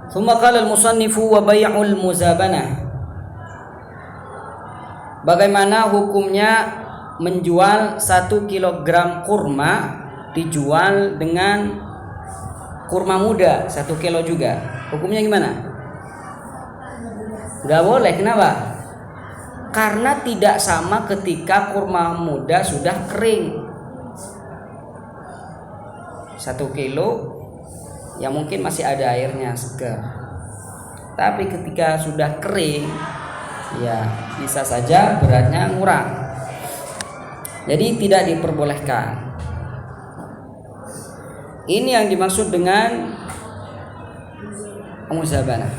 Thumma qala al-musannifu wa bai'ul muzabanah. Bagaimana hukumnya menjual 1 kilogram kurma dijual dengan kurma muda 1 kilo juga? Hukumnya gimana? Gak boleh. Kenapa? Karena tidak sama ketika kurma muda sudah kering. 1 kilo ya mungkin masih ada airnya segar, tapi ketika sudah kering ya bisa saja beratnya ngurang, jadi tidak diperbolehkan. Ini yang dimaksud dengan muzabanah.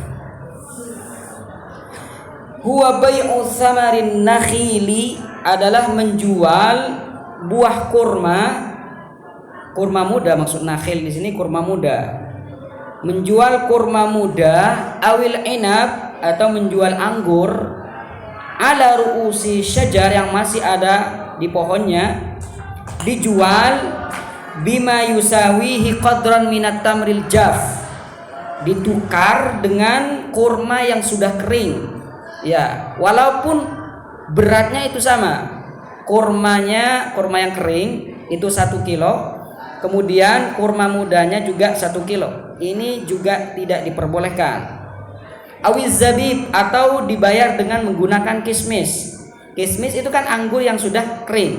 Huwa bai'u tsamarin nakhili adalah menjual buah kurma muda, maksud nakhil di sini kurma muda. Menjual kurma muda awil inab atau menjual anggur ala ru'usi syajar yang masih ada di pohonnya, dijual bima yusawihi qadran minat tamril jaf, ditukar dengan kurma yang sudah kering. Ya, walaupun beratnya itu sama. Kurma yang kering itu 1 kilo, kemudian kurma mudanya juga 1 kilo. Ini juga tidak diperbolehkan. Awiz zabib atau dibayar dengan menggunakan kismis. Kismis itu kan anggur yang sudah kering.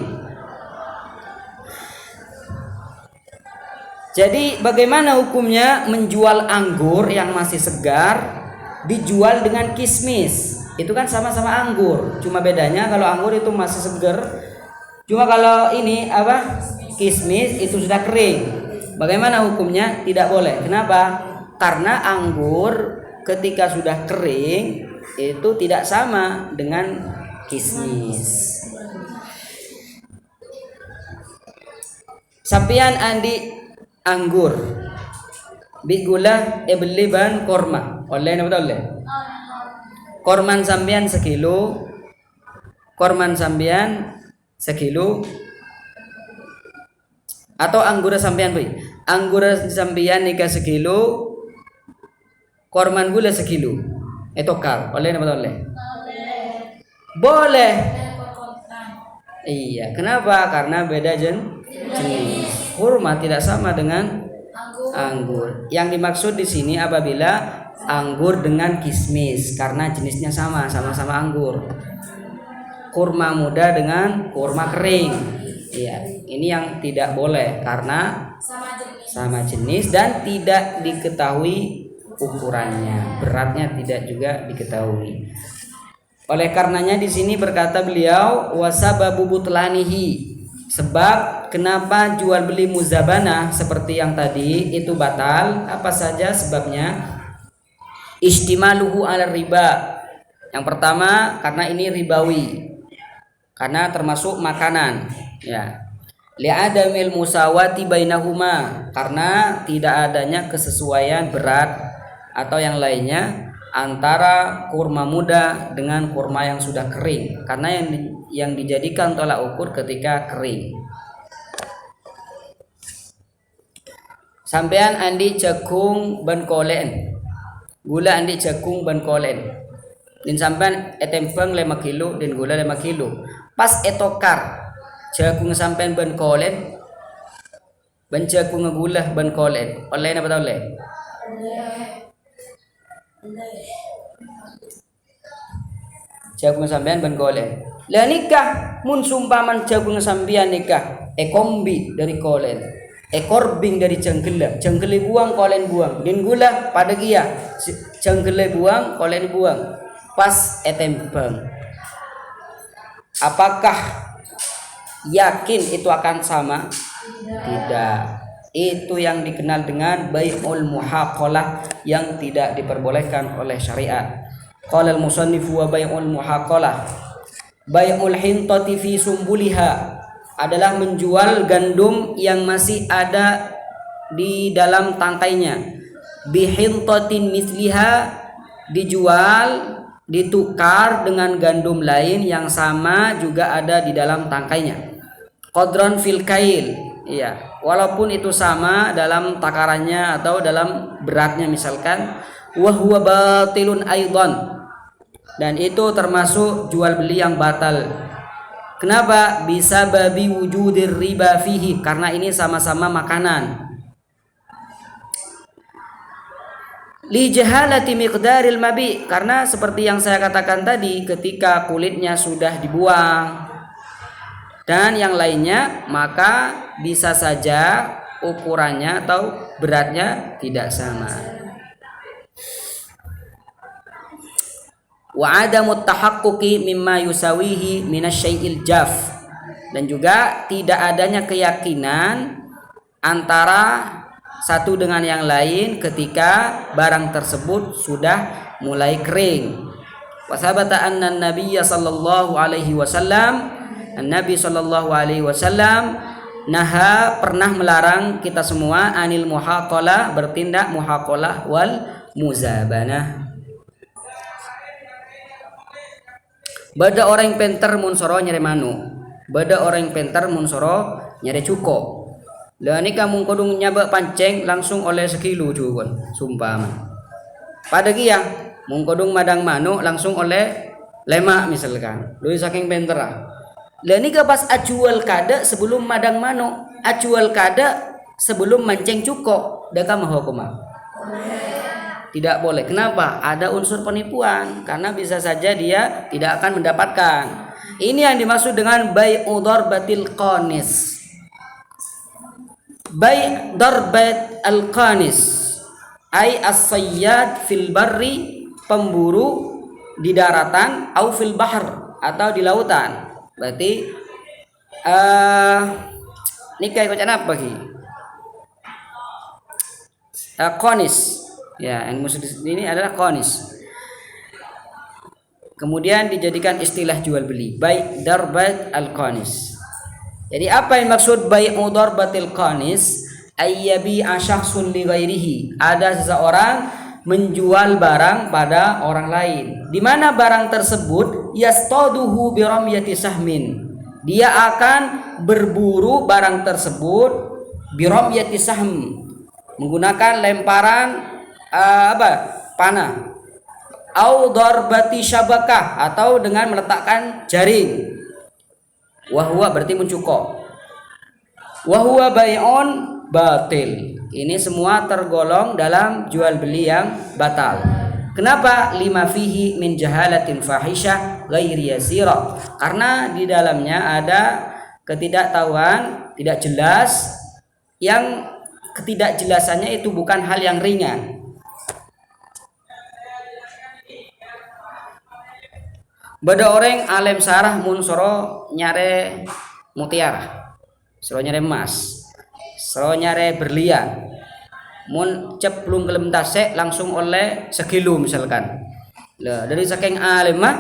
Jadi bagaimana hukumnya menjual anggur yang masih segar dijual dengan kismis? Itu kan sama-sama anggur, cuma bedanya kalau anggur itu masih segar, cuma kalau ini kismis itu sudah kering. Bagaimana hukumnya? Tidak boleh. Kenapa? Karena anggur ketika sudah kering itu tidak sama dengan kismis. Sampian andi anggur bigula ebeliban korma oleh apa oleh korman sampian sekilo, atau anggura sampian boy, anggura sampian nikah sekilo, korman gula sekilo, itu kal oleh apa oleh? Boleh. Iya, kenapa? Karena beda jenis. Kurma tidak sama dengan anggur. Yang dimaksud di sini apabila anggur dengan kismis, karena jenisnya sama-sama anggur. Kurma muda dengan kurma kering. Iya, ini yang tidak boleh karena sama jenis dan tidak diketahui ukurannya, beratnya tidak juga diketahui. Oleh karenanya di sini berkata beliau wasababu butlanihi, sebab kenapa jual beli muzabanah seperti yang tadi itu batal, apa saja sebabnya? Istimaluhu ala riba. Yang pertama karena ini ribawi, karena termasuk makanan, ya. Li'adamil musawati bainahuma, karena tidak adanya kesesuaian berat atau yang lainnya antara kurma muda dengan kurma yang sudah kering, karena yang dijadikan tolak ukur ketika kering. Sampean andi jagung ban kolen, gula andi jagung ban kolen, din sampean etempeng 5 kilo dan gula 5 kilo. Pas etokar jagung sampean ban kolen, ban jagung gula ban kolen, oleh apa tau oleh? Jagung sampean ban kolen. Lah nikah mun sumpaman jagung sampean nikah ekombi dari kolen, ekorbing dari jengkele buang kolen buang, din gula pada gia jengkele buang kolen buang, pas etempeng. Apakah yakin itu akan sama? Tidak. Itu yang dikenal dengan bai'ul muhaqalah yang tidak diperbolehkan oleh syariat. Qala al-musannifu wa bai'ul muhaqalah bai'ul hintati fi sumbuliha adalah menjual gandum yang masih ada di dalam tangkainya. Bihintatin misliha, dijual ditukar dengan gandum lain yang sama juga ada di dalam tangkainya. Qadran fil kail, Iya, walaupun itu sama dalam takarannya atau dalam beratnya misalkan, wa huwa batilun aidan. Dan itu termasuk jual beli yang batal. Kenapa? Bisa babi wujudir riba fihi, karena ini sama-sama makanan. Li jahalati miqdaril mabi, karena seperti yang saya katakan tadi, ketika kulitnya sudah dibuang dan yang lainnya, maka bisa saja ukurannya atau beratnya tidak sama. Wa adamut tahaqquqi mimma yusawihi minasyai'il jaf, dan juga tidak adanya keyakinan antara satu dengan yang lain ketika barang tersebut sudah mulai kering. Wa sabata anna an-nabiyya sallallahu alaihi wasallam, Nabi sallallahu alaihi wasallam naha, pernah melarang kita semua anil muhaqalah, bertindak muhaqalah wal muzabanah. Bada orang penter mun soro nyare manu, bada orang penter mun soro nyare cuko. Lah ni kamu kodung nyaba panceng langsung oleh sekilo cugon, sumpah. Pada kia mun kodung madang manu langsung oleh lemak misalkan. Lui saking penter ah. Lah ni ka pas acual kada sebelum madang manu, acual kada sebelum mancing cuko, daka maho kuma. Tidak boleh. Kenapa? Ada unsur penipuan, karena bisa saja dia tidak akan mendapatkan. Ini yang dimaksud dengan bai'u darbatil qanis. Bai' darbat al-qanis ai as-sayyad fil barri, pemburu di daratan, au fil bahr, atau di lautan. Berarti ini kayak bacaan apa ki? Qanis. Ya, yang maksud ini adalah qanis. Kemudian dijadikan istilah jual beli, bai' darbat al-qanis. Jadi apa yang maksud bai'u darbatil qanis? Ayyabi syakhsun li ghairihi. Ada seseorang menjual barang pada orang lain, di mana barang tersebut yastaduhu bi ramyati sahmin. Dia akan berburu barang tersebut bi ramyati sahm, menggunakan lemparan panah, au darbati syabakah, atau dengan meletakkan jaring. Wahwa berarti mencukup. Wahwa bai'un batil. Ini semua tergolong dalam jual beli yang batal. Kenapa? Lima fihi min jahalatin fahisyah ghairi yasira. Karena di dalamnya ada ketidaktahuan, tidak jelas, yang ketidakjelasannya itu bukan hal yang ringan. Bada orang alem sarah mun soro nyare mutiara, soro nyare emas, soro nyare berlian, mun ceplung gelem tasek langsung oleh sekilo misalkan. Lah dari saking alem mah,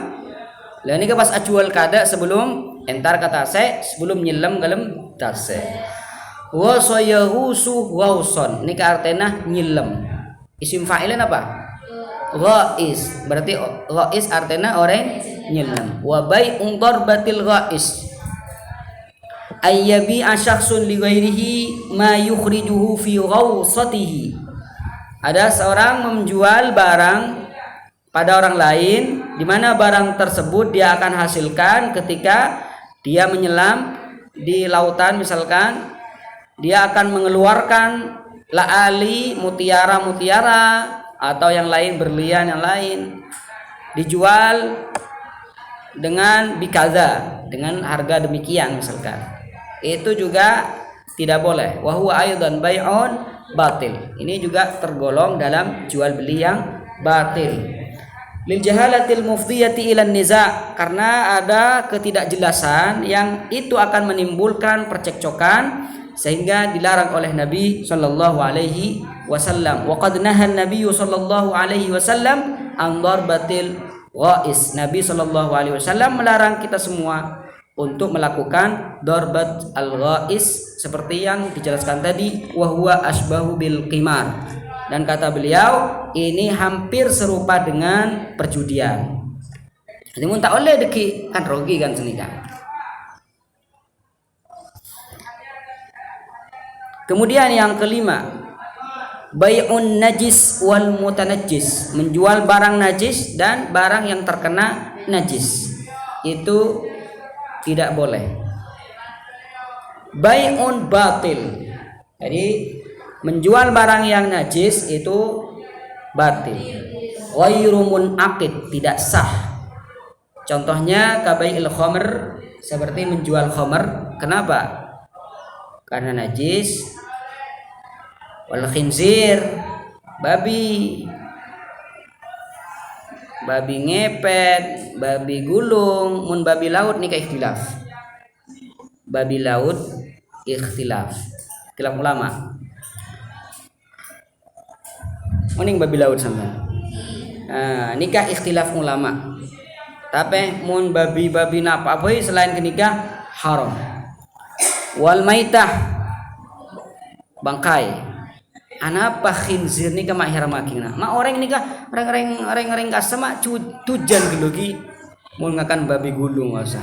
lah ini pas acual kada sebelum entar kata tasek, sebelum nyelam gelem tasek. Wa sayahusu wauson, ini artinya nyelam. Isim fa'ilnya apa? Ghais, berarti ghais artinya orang nyelam. Wa bai'u darbatil ghais ayyabi syakhsun li ghairihi ma yukhrijuhu fi ghausatihi. Ada seorang menjual barang pada orang lain, di mana barang tersebut dia akan hasilkan ketika dia menyelam di lautan misalkan. Dia akan mengeluarkan laali, mutiara-mutiara atau yang lain, berlian yang lain, dijual dengan bikaza, dengan harga demikian misalkan. Itu juga tidak boleh. Wa huwa aidan bai'un batil. Ini juga tergolong dalam jual beli yang batil. Lil jahalatil mufdiyati ilan niza, karena ada ketidakjelasan yang itu akan menimbulkan percekcokan, sehingga dilarang oleh Nabi sallallahu alaihi wasallam. Wa qad nahan Nabi sallallahu alaihi wasallam an darbatil ghais. Nabi sallallahu alaihi wasallam melarang kita semua untuk melakukan darbat al-ghais seperti yang dijelaskan tadi, wa huwa asbahu bil qimar. Dan kata beliau, ini hampir serupa dengan perjudian. Jadi mun tak oleh deki kan rugi kan seni kan. Kemudian yang kelima, bai'un najis wal mutanajjis, menjual barang najis dan barang yang terkena najis. Itu tidak boleh. Bai'un batil. Jadi menjual barang yang najis itu batil. Ghairu munaqid, tidak sah. Contohnya kabai'il khamr, seperti menjual khamr. Kenapa? Karena najis. Wal khinzir, babi ngepet, babi gulung, mun babi laut nih ikhtilaf. Babi laut ikhtilaf ulama. Mending babi laut sama. Nikah ikhtilaf ulama. Tapi mun babi napa apa selain kenikah haram. Wal maitah, bangkai. Anapa khinzir ni kama ihram akina. Ma orang ni ka reng kasama tujan gelogi mun ngakan babi gulung asa.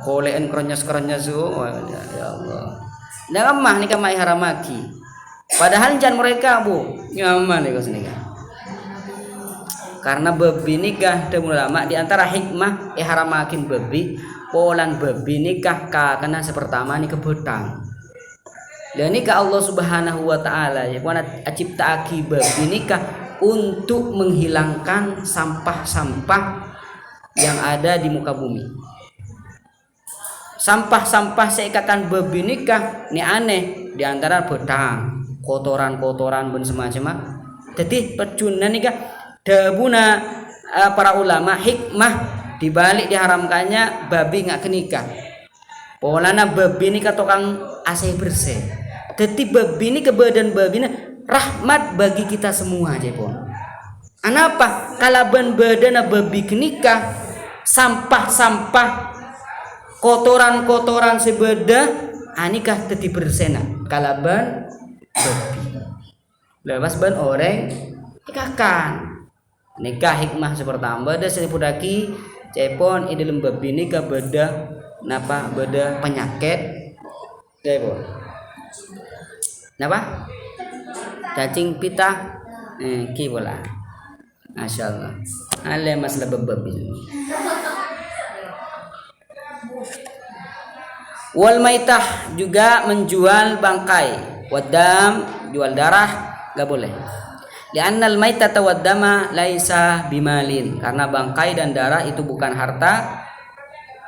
Koleen kronyas ya Allah. Jangan mah ni kama ihram aki. Padahal jan mereka bu nyaman ni kos nikah. Karena babi nikah temu lama di antara hikmah ihram akin babi polan babi nikah karena sepertama ni kebetang. Dan nikah Allah Subhanahu wa taala ya wana acipta akibat nikah untuk menghilangkan sampah-sampah yang ada di muka bumi. Sampah-sampah seikakan babi nikah ni aneh di antara betang, kotoran-kotoran ben semacam. Jadi percunan nikah dabuna para ulama hikmah dibalik diharamkannya babi nggak kenikah. Polana babi nikah tokang asih bersih. Jadi babi ini kebadan babi ini rahmat bagi kita semua aja pun. Anapa? Kalaban badan babi kenikah sampah-sampah kotoran-kotoran sebeda anikah teti bersena kalaban babi. Lepas ban orang nikahkan. Nikah hikmah seperti beda seripudaki cepon ini dalam babi nikah beda napa beda penyakit cepon. Napa? Cacing pita ki bola. Masyaallah. Ale masalah babi. Wal maitah juga menjual bangkai. Wadam jual darah enggak boleh. Li'annal maitata waddama laisa bimalin, karena bangkai dan darah itu bukan harta.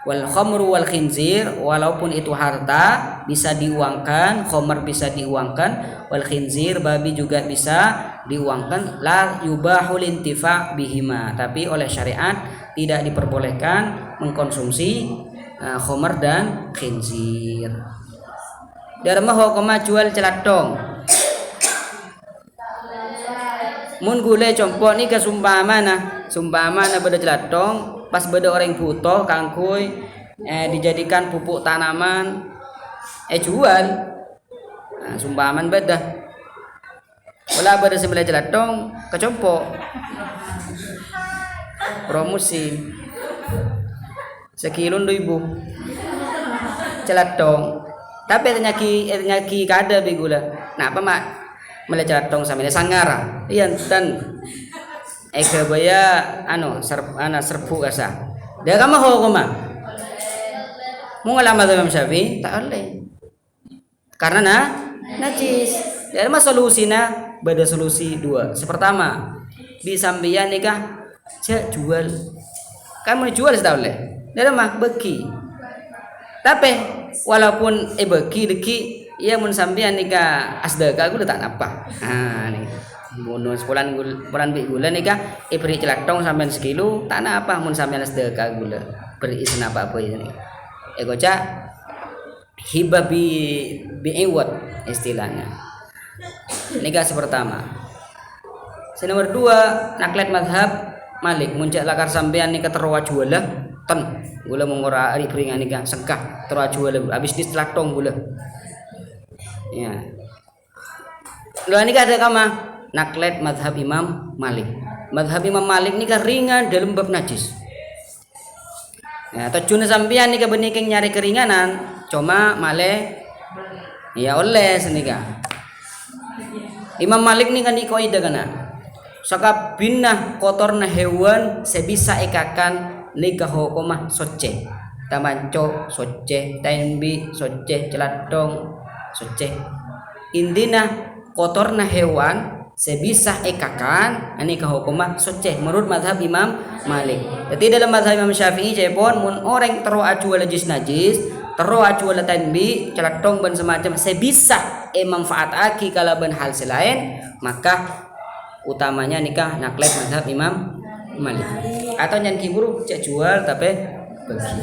Wal khamru wal khinzir, walaupun itu harta bisa diuangkan, khamr bisa diuangkan, wal khinzir babi juga bisa diuangkan, la yubahul intifa' bihima, tapi oleh syariat tidak diperbolehkan mengkonsumsi khamr dan khinzir. Darma hukuma jual celatong. Mun gule compok ni ke sumpamana beda celatong pas beda orang butuh kangkui dijadikan pupuk tanaman jual sumpaman beda wala beda sebelah celatong kecompok promosi sekilo 2.000 celatong tapi ternyaki kada bigula nah apa mak mele celatong sampai sangara iya dan eka baya serpu kasa dia kama ho koma mau ngalama Imam Syafi'i tak boleh karena najis. Dari mas solusinya beda solusi dua. Sepertama di sambian nikah cek jual kan mau jual sudah boleh dari mah beki tapi walaupun beki deki ia mun sambian nikah asdaka aku tak apa nih bonus bulan gula nikah beri celatong sampai sekilo tak apa mun sampean sedekah gula beri isen apa ini goca hibah bi'iwat istilahnya nikah sepertama. Nomor 2 naklet madhab Malik muncak lakar sampean nikah terwa jualah ten gula mengora ari beringan nikah sengkah terwa jualah habis di celatong gula ya lu nikah ada kama naklet madhab Imam Malik. Madhab Imam Malik ni kan ringan dalam bab najis. Ya, tujuan sampean ni kan benikeng nyari keringanan, cuma male Ya oleh senika. Imam Malik nih kan di kaidah kana. Saka binah kotorna hewan sebisa ekakan nikah hukumah soce. Tamanco soce, tainbi soce, celatong soce. Intina kotorna hewan sebisa ekakan nikah hukumah soce menurut mazhab Imam Malik. Jadi dalam mazhab Imam Syafi'i cepon mun orang tero acu najis tero acu tainbi celatong ban semacam sebisa manfaat kalau ben hal selain maka utamanya nikah naklep mazhab Imam Malik atau nyan kiburu cek jual tapi bagi